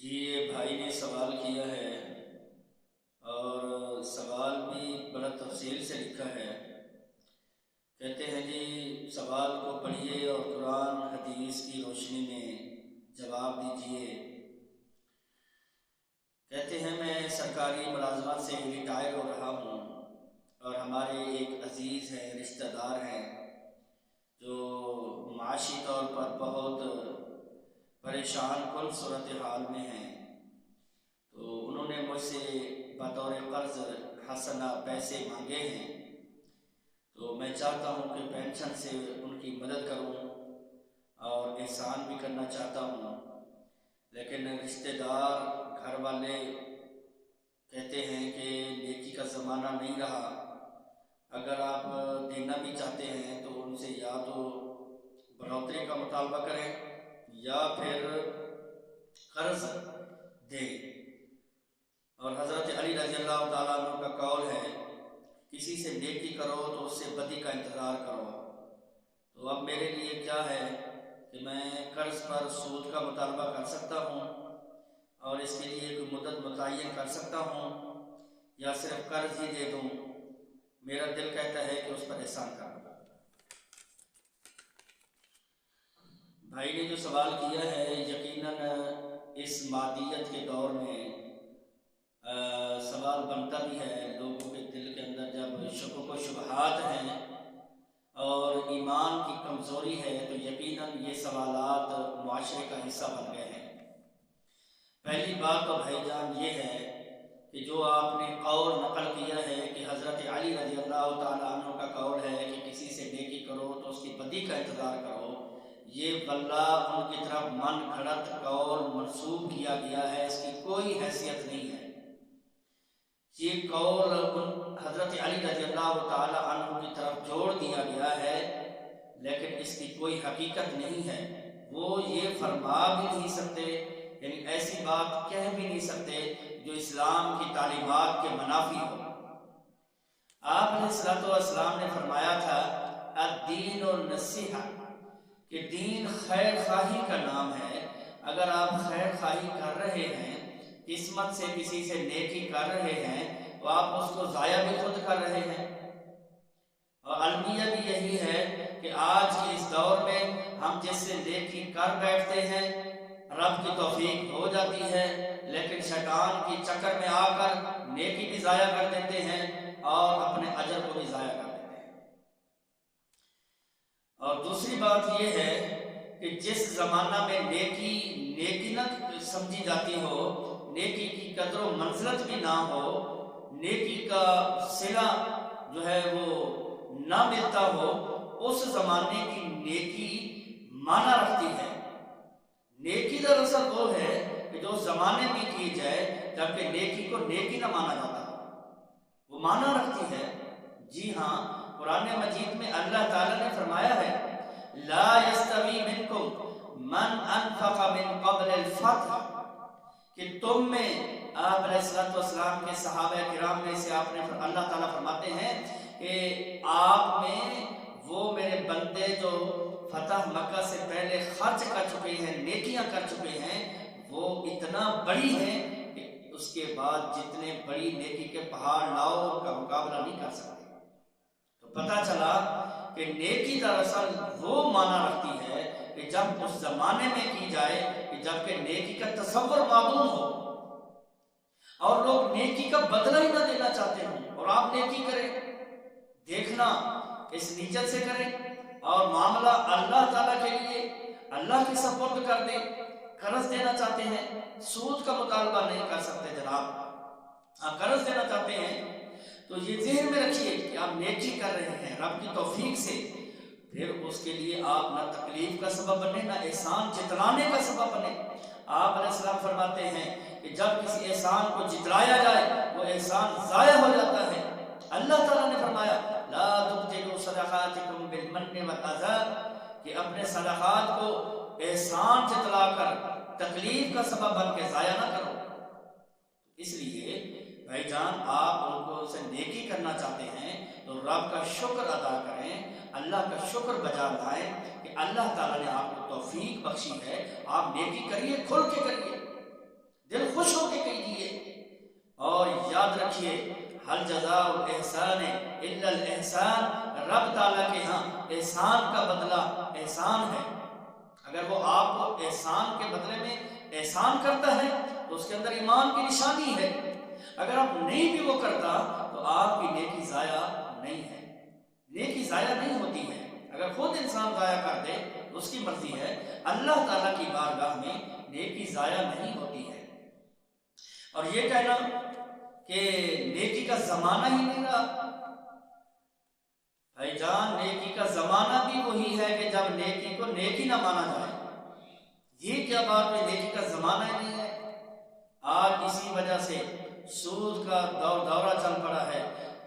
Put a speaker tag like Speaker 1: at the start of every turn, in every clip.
Speaker 1: جی یہ بھائی نے سوال کیا ہے اور سوال بھی بڑا تفصیل سے لکھا ہے۔ کہتے ہیں جی سوال کو پڑھیے اور قرآن حدیث کی روشنی میں جواب دیجیے۔ کہتے ہیں میں سرکاری ملازمت سے ریٹائر ہو رہا ہوں اور ہمارے ایک عزیز ہیں، رشتہ دار ہیں جو معاشی طور پر بہت پریشان کن صورتحال میں ہیں، تو انہوں نے مجھ سے بطور قرض حسنہ پیسے مانگے ہیں، تو میں چاہتا ہوں کہ پینشن سے ان کی مدد کروں اور احسان بھی کرنا چاہتا ہوں، لیکن رشتہ دار گھر والے کہتے ہیں کہ نیکی کا زمانہ نہیں رہا، اگر آپ دینا بھی چاہتے ہیں تو ان سے یا تو بڑھوتری کا مطالبہ کریں یا پھر قرض دیں۔ اور حضرت علی رضی اللہ تعالیٰ عنہ کا قول ہے کسی سے نیکی کرو تو اس سے بدی کا انتظار کرو۔ تو اب میرے لیے کیا ہے کہ میں قرض پر سود کا مطالبہ کر سکتا ہوں اور اس کے لیے کوئی مدت متعین کر سکتا ہوں یا صرف قرض ہی دے دوں؟ میرا دل کہتا ہے کہ اس پر احسان کروں۔ بھائی نے جو سوال کیا ہے یقیناً اس مادیت کے دور میں سوال بنتا بھی ہے، لوگوں کے دل کے اندر جب شکوک و شبہات ہیں اور ایمان کی کمزوری ہے تو یقیناً یہ سوالات معاشرے کا حصہ بن گئے ہیں۔ پہلی بات تو بھائی جان یہ ہے کہ جو آپ نے قول نقل کیا ہے کہ حضرت علی رضی اللہ تعالیٰ عنہ کا قول ہے کہ کسی سے نیکی کرو تو اس کی بدی کا انتظار کرو، یہ بلّہ ان کی طرف من گھڑت قول منسوب کیا گیا ہے، اس کی کوئی حیثیت نہیں ہے۔ یہ قول حضرت علی رضی اللہ تعالیٰ عنہ کی طرف جوڑ دیا گیا ہے لیکن اس کی کوئی حقیقت نہیں ہے، وہ یہ فرما بھی نہیں سکتے، یعنی ایسی بات کہہ بھی نہیں سکتے جو اسلام کی تعلیمات کے منافی ہو۔ آپ علیہ الصلوۃ والسلام نے فرمایا تھا الدین النصیحہ، کہ دین خیر خواہی کا نام ہے۔ اگر آپ خیر خواہی کر رہے ہیں، قسمت سے کسی سے نیکی کر رہے ہیں تو آپ اس کو ضائع بھی خود کر رہے ہیں۔ اور المیہ بھی یہی ہے کہ آج کے اس دور میں ہم جس سے نیکی کر بیٹھتے ہیں رب کی توفیق ہو جاتی ہے، لیکن شیطان کی چکر میں آ کر نیکی بھی ضائع کر دیتے ہیں اور اپنے اجر کو بھی ضائع کر دیتے ہیں۔ اور دوسری بات یہ ہے کہ جس زمانہ میں نیکی نہ سمجھی جاتی ہو، نیکی کی قدر و منزلت بھی نہ ہو، نیکی کا صلہ جو ہے وہ نہ ملتا ہو، اس زمانے کی نیکی معنی رکھتی ہے۔ نیکی دراصل وہ ہے کہ جو زمانے میں کی جائے جبکہ نیکی کو نیکی نہ مانا جاتا، وہ معنی رکھتی ہے۔ جی ہاں، قرآن مجید میں اللہ تعالیٰ نے فرمایا ہے لا یستوی منکم من انفق من قبل الفتح، کہ تم میں آپ علیہ الصلوۃ والسلام کے صحابہ کرام میں سے آپ نے اللہ تعالیٰ فرماتے ہیں کہ آپ میں وہ میرے بندے جو فتح مکہ سے پہلے خرچ کر چکے ہیں، نیکیاں کر چکے ہیں، وہ اتنا بڑی ہیں کہ اس کے بعد جتنے بڑی نیکی کے پہاڑ لاؤ ان کا مقابلہ نہیں کر سکتے۔ تو پتہ چلا کہ نیکی دراصل وہ معنی رکھتی ہے کہ جب اس زمانے میں کی جائے کہ جب کہ نیکی کا تصور معدوم ہو اور لوگ نیکی کا بدلہ ہی نہ دینا چاہتے ہوں، اور آپ نیکی کریں، دیکھنا اس نیت سے کریں اور معاملہ اللہ تعالیٰ کے لیے اللہ کے سپرد کر دیں۔ قرض دینا چاہتے ہیں، سود کا مطالبہ نہیں کر سکتے جناب، آپ قرض دینا چاہتے ہیں تو یہ ذہن میں رکھیے کہ آپ نیکی کر رہے ہیں رب کی توفیق سے، پھر اس کے لیے آپ نہ تکلیف کا سبب بنے نہ احسان جتلانے کا سبب بنے۔ آپ علیہ السلام فرماتے ہیں کہ جب کسی احسان کو جتلایا جائے وہ احسان ضائع ہو جاتا ہے۔ اللہ تعالیٰ نے فرمایا لا تبطلوا صدقاتکم بالمن والأذى، کہ اپنے صدقات کو احسان جتلا کر تکلیف کا سبب بن کے ضائع نہ کرو۔ اس لیے بھائی جان آپ ان کو سے نیکی کرنا چاہتے ہیں تو رب کا شکر ادا کریں، اللہ کا شکر بجا لائیں کہ اللہ تعالیٰ نے آپ کو توفیق بخشی ہے، آپ نیکی کریے، کھل کے کریے۔ سمجھیے حل جزاء الاحسان الا الاحسان، رب تعالیٰ کے ہاں احسان کا بدلہ احسان ہے۔ اگر وہ آپ کو احسان کے بدلے میں احسان کرتا ہے تو اس کے اندر ایمان کی نشانی ہے، اگر آپ نہیں بھی وہ کرتا تو آپ کی نیکی ضائع نہیں ہے، نیکی ضائع نہیں ہوتی ہے۔ اگر خود انسان ضائع کر دے تو اس کی مرضی ہے، اللہ تعالیٰ کی بارگاہ میں نیکی ضائع نہیں ہوتی ہے۔ اور یہ کہنا کہ نیکی کا زمانہ ہی نہیں رہا، بھائی جان نیکی کا زمانہ بھی وہی ہے کہ جب نیکی کو نیکی نہ مانا جائے، یہ کیا بات ہے، نیکی کا زمانہ ہی نہیں ہے۔ آج اسی وجہ سے سود کا دورہ چل پڑا ہے،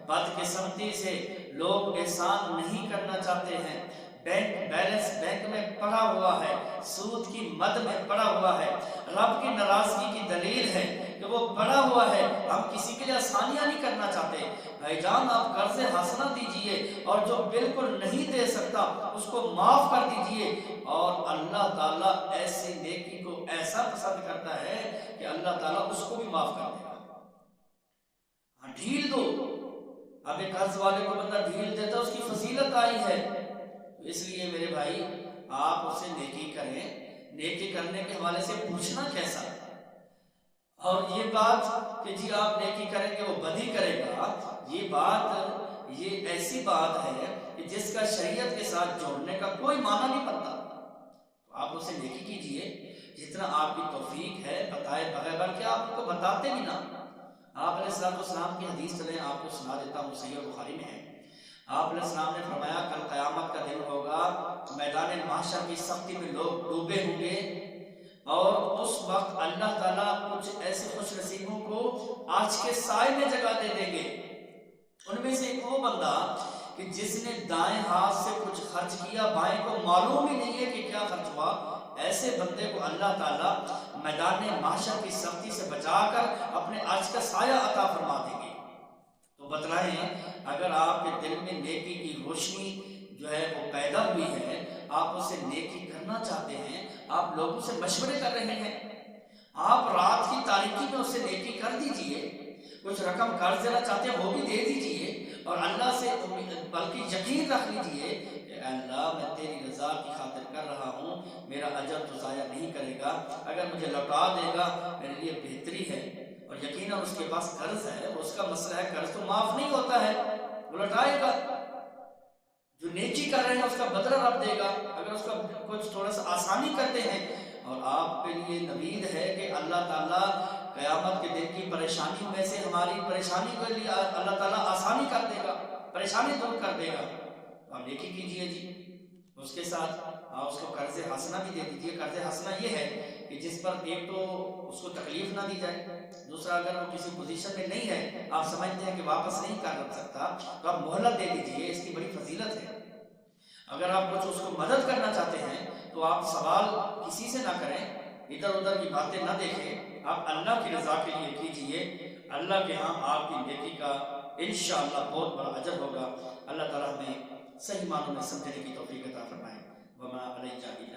Speaker 1: بدقسمتی سے لوگ احسان نہیں کرنا چاہتے ہیں، بینک بیلنس بینک میں پڑا ہوا ہے، سود کی مد میں پڑا ہوا ہے، رب کی ناراضگی کی دلیل ہے کہ وہ پڑا ہوا ہے، ہم کسی کے لیے آسانیاں نہیں کرنا چاہتے۔ بھائی جان آپ قرض حسنہ دیجئے، اور جو بالکل نہیں دے سکتا اس کو معاف کر دیجئے، اور اللہ تعالیٰ ایسی نیکی کو ایسا پسند کرتا ہے کہ اللہ تعالیٰ اس کو بھی معاف کر دے گا۔ ڈھیل دو، اب ایک قرض والے کو بندہ ڈھیل دیتا اس کی فضیلت آئی ہے، تو اس لیے میرے بھائی آپ اسے نیکی کریں، نیکی کرنے کے حوالے سے پوچھنا کیسا، اور یہ بات کہ جی آپ نیکی کریں گے وہ بدی کرے گا، یہ بات یہ ایسی بات ہے کہ جس کا شریعت کے ساتھ جوڑنے کا کوئی معنی نہیں بنتا۔ تو آپ اسے نیکی کیجئے جتنا آپ کی توفیق ہے، بتائے بغیر، بلکہ آپ کو بتاتے بھی نہ۔ آپ علیہ السلام کی حدیث چلیں آپ کو سنا دیتا ہوں، صحیح بخاری میں ہے۔ آپ علیہ السلام نے فرمایا کل قیامت کا دن ہوگا، میدان محشر کی سختی میں لوگ ڈوبے ہوں گے، اور اس وقت اللہ تعالیٰ کچھ ایسے خوش نصیبوں کو آج کے سائے میں جگہ دے دیں گے۔ ان میں سے ایک وہ بندہ کہ جس نے دائیں ہاتھ سے کچھ خرچ کیا، بائیں کو معلوم ہی نہیں ہے کہ کیا خرچ ہوا، ایسے بندے کو اللہ تعالیٰ میدان محشر کی سختی سے بچا کر اپنے عرش کا سایہ عطا فرما دیں گے۔ تو بتلائیں اگر آپ کے دل میں نیکی کی روشنی جو ہے وہ پیدا ہوئی ہے، آپ اسے نیکی کرنا چاہتے ہیں، آپ لوگوں سے مشورے کر رہے ہیں، آپ رات کی تاریکی میں اسے نیکی کر دیجئے، کچھ رقم قرض دینا چاہتے ہیں وہ بھی دے دیجئے، اور اللہ سے بلکہ یقین رکھ لیجئے کہ اللہ میں تیری رضا کی خاطر کر رہا ہوں، میرا اجر تو ضائع نہیں کرے گا، اگر مجھے لوٹا دے گا میرے لیے بہتری ہے، اور یقیناً اس کے پاس قرض ہے، اس کا مسئلہ ہے، قرض تو معاف نہیں ہوتا ہے، وہ لوٹائے گا، جو نیکی کر رہے ہیں اس کا بدلہ رب دے گا، اگر اس کا کچھ تھوڑا سا آسانی کرتے ہیں۔ اور آپ کے لیے نوید ہے کہ اللہ تعالیٰ قیامت کے دن کی پریشانیوں میں سے ہماری پریشانی کے لیے اللہ تعالیٰ آسانی کر دے گا، پریشانی دور کر دے گا۔ آپ نیکی کیجئے جی، اس کے ساتھ آپ اس کو قرض حسنہ بھی دے دیجئے۔ قرض حسنہ یہ ہے کہ جس پر ایک تو اس کو تکلیف نہ دی جائے، دوسرا اگر وہ کسی پوزیشن میں نہیں ہے، آپ سمجھتے ہیں کہ واپس نہیں کر سکتا، تو آپ مہلت دے دیجئے، اس کی بڑی فضیلت ہے۔ اگر آپ کچھ اس کو مدد کرنا چاہتے ہیں تو آپ سوال کسی سے نہ کریں، ادھر ادھر کی باتیں نہ دیکھیں، آپ اللہ کی رضا کے لیے کیجئے، اللہ کے ہاں آپ کی نیکی کا انشاءاللہ بہت بڑا اجر ہوگا۔ اللہ تعالیٰ ہمیں صحیح معنوں میں سمجھنے کی توفیق عطا فرمائے۔ وما علینا الا